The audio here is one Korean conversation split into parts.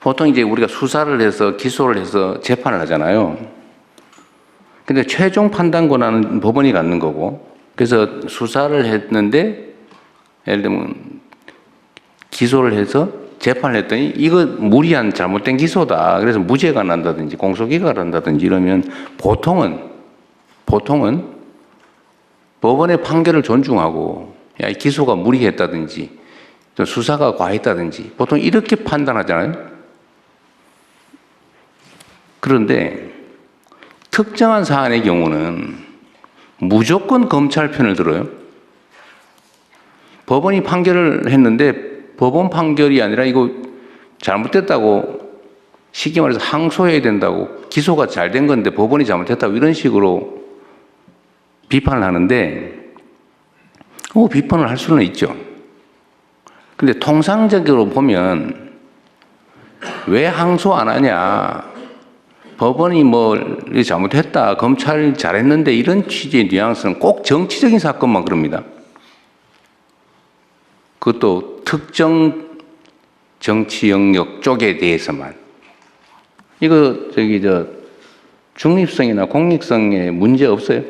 보통 이제 우리가 수사를 해서 기소를 해서 재판을 하잖아요. 근데 최종 판단 권한은 법원이 갖는 거고, 그래서 수사를 했는데 예를 들면 기소를 해서 재판을 했더니 이거 무리한 잘못된 기소다. 그래서 무죄가 난다든지 공소기각을 한다든지 이러면 보통은 법원의 판결을 존중하고 야, 이 기소가 무리했다든지 또 수사가 과했다든지 보통 이렇게 판단하잖아요. 그런데 특정한 사안의 경우는 무조건 검찰 편을 들어요. 법원이 판결을 했는데 법원 판결이 아니라 이거 잘못됐다고 쉽게 말해서 항소해야 된다고 기소가 잘 된 건데 법원이 잘못했다고 이런 식으로 비판을 하는데 비판을 할 수는 있죠. 근데 통상적으로 보면 왜 항소 안 하냐, 법원이 뭐 잘못했다, 검찰이 잘했는데 이런 취지의 뉘앙스는 꼭 정치적인 사건만 그럽니다. 그것도 특정 정치 영역 쪽에 대해서만. 이거 중립성이나 공익성에 문제 없어요?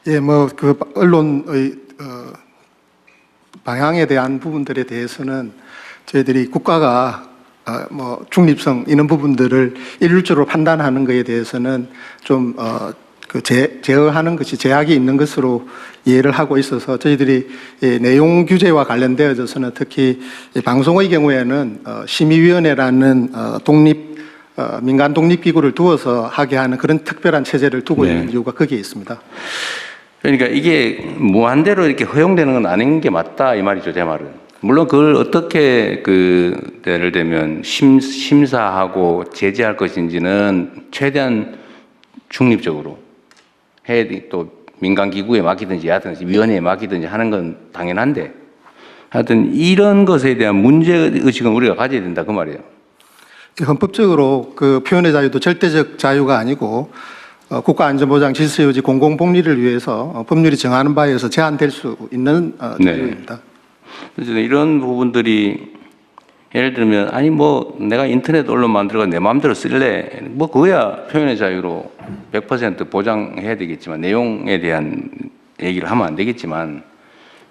예, 뭐 그 언론의 방향에 대한 부분들에 대해서는 저희들이 국가가 뭐 중립성 이런 부분들을 일률적으로 판단하는 것에 대해서는 좀 제어하는 것이 제약이 있는 것으로 이해를 하고 있어서 저희들이 내용 규제와 관련되어져서는 특히 방송의 경우에는 심의위원회라는 민간 독립기구를 두어서 하게 하는 그런 특별한 체제를 두고 있는 이유가 거기에 있습니다. 그러니까 이게 무한대로 이렇게 허용되는 건 아닌 게 맞다 이 말이죠, 제 말은. 물론 그걸 어떻게 예를 들면 심사하고 제재할 것인지는 최대한 중립적으로 해야 돼. 또 민간 기구에 맡기든지 하든지 위원회에 맡기든지 하는 건 당연한데 하여튼 이런 것에 대한 문제의식은 우리가 가져야 된다 그 말이에요. 헌법적으로 그 표현의 자유도 절대적 자유가 아니고 국가안전보장 질서유지 공공복리를 위해서 법률이 정하는 바에 의해서 제한될 수 있는 자유입니다. 그래서 이런 부분들이 예를 들면 아니 뭐 내가 인터넷 언론 만들어서 내 마음대로 쓸래 뭐 그거야 표현의 자유로 100% 보장해야 되겠지만 내용에 대한 얘기를 하면 안 되겠지만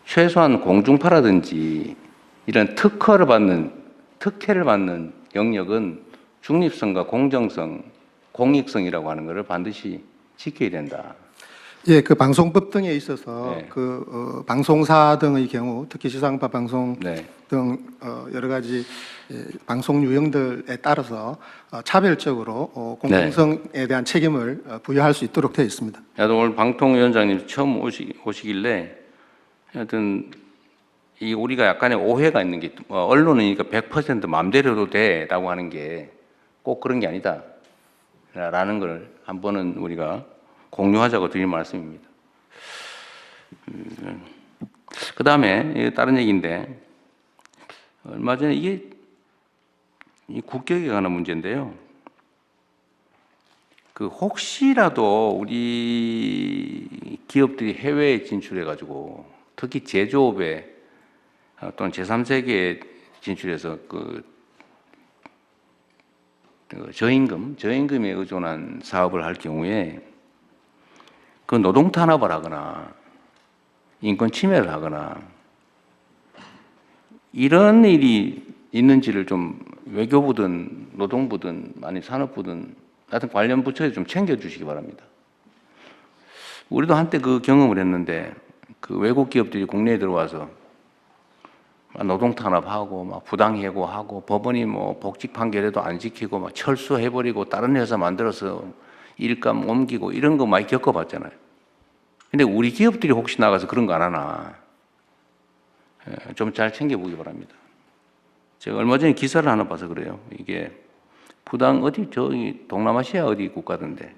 최소한 공중파라든지 이런 특혜를 받는 영역은 중립성과 공정성, 공익성이라고 하는 것을 반드시 지켜야 된다. 예, 그 방송법 등에 있어서 네. 방송사 등의 경우, 특히 지상파 방송 네. 등 여러 가지 방송 유형들에 따라서 차별적으로 공정성에 대한 책임을 부여할 수 있도록 되어 있습니다. 나도 오늘 방통위원장님 처음 오시길래 하여튼 이 우리가 약간의 오해가 있는 게 언론이니까 100% 마음대로 돼라고 하는 게 꼭 그런 게 아니다 라는 걸 한 번은 우리가 공유하자고 드린 말씀입니다. 그 다음에 다른 얘기인데 얼마 전에 이게 이 국격에 관한 문제인데요. 그 혹시라도 우리 기업들이 해외에 진출해가지고 특히 제조업에 또는 제3세계에 진출해서 저임금에 의존한 사업을 할 경우에 그 노동 탄압을 하거나 인권 침해를 하거나 이런 일이 있는지를 좀 외교부든 노동부든 아니 산업부든 하여튼 관련 부처에 좀 챙겨주시기 바랍니다. 우리도 한때 그 경험을 했는데 그 외국 기업들이 국내에 들어와서 노동 탄압하고 막 부당 해고하고 법원이 뭐 복직 판결에도 안 지키고 막 철수해버리고 다른 회사 만들어서 일감 옮기고 이런 거 많이 겪어봤잖아요. 근데 우리 기업들이 혹시 나가서 그런 거 안 하나 좀 잘 챙겨보기 바랍니다. 제가 얼마 전에 기사를 하나 봐서 그래요. 이게 저기 동남아시아 어디 국가던데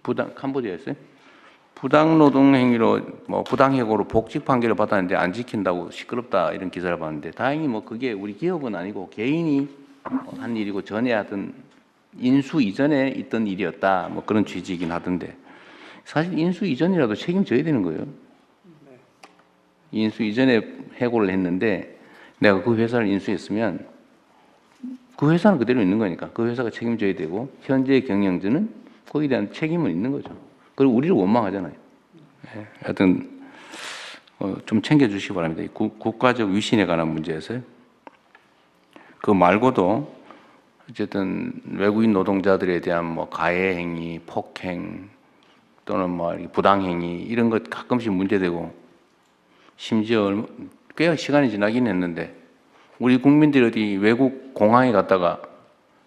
캄보디아였어요? 부당 노동 행위로 뭐 부당 해고로 복직 판결을 받았는데 안 지킨다고 시끄럽다 이런 기사를 봤는데 다행히 뭐 그게 우리 기업은 아니고 개인이 한 일이고 전에 하던 인수 이전에 있던 일이었다 뭐 그런 취지이긴 하던데 사실 인수 이전이라도 책임져야 되는 거예요. 인수 이전에 해고를 했는데 내가 그 회사를 인수했으면 그 회사는 그대로 있는 거니까 그 회사가 책임져야 되고 현재 경영진은 거기에 대한 책임은 있는 거죠. 그리고 우리를 원망하잖아요. 예, 하여튼 좀 챙겨주시기 바랍니다. 이 국가적 위신에 관한 문제에서요. 그 말고도 어쨌든 외국인 노동자들에 대한 뭐 가해 행위, 폭행 또는 뭐 부당 행위 이런 것 가끔씩 문제되고 심지어 꽤 시간이 지나긴 했는데 우리 국민들이 어디 외국 공항에 갔다가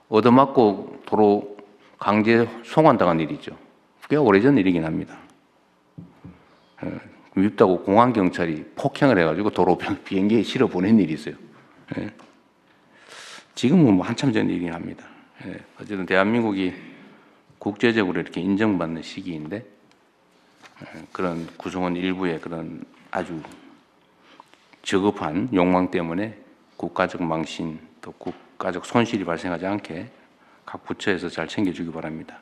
얻어맞고 도로 강제 송환당한 일이죠. 꽤 오래전 일이긴 합니다. 밉다고 공항 경찰이 폭행을 해가지고 도로 비행기에 실어 보낸 일이 있어요. 예. 지금은 뭐 한참 전 일이긴 합니다. 예. 어쨌든 대한민국이 국제적으로 이렇게 인정받는 시기인데 그런 구성원 일부의 그런 아주 저급한 욕망 때문에 국가적 망신 또 국가적 손실이 발생하지 않게 각 부처에서 잘 챙겨주기 바랍니다.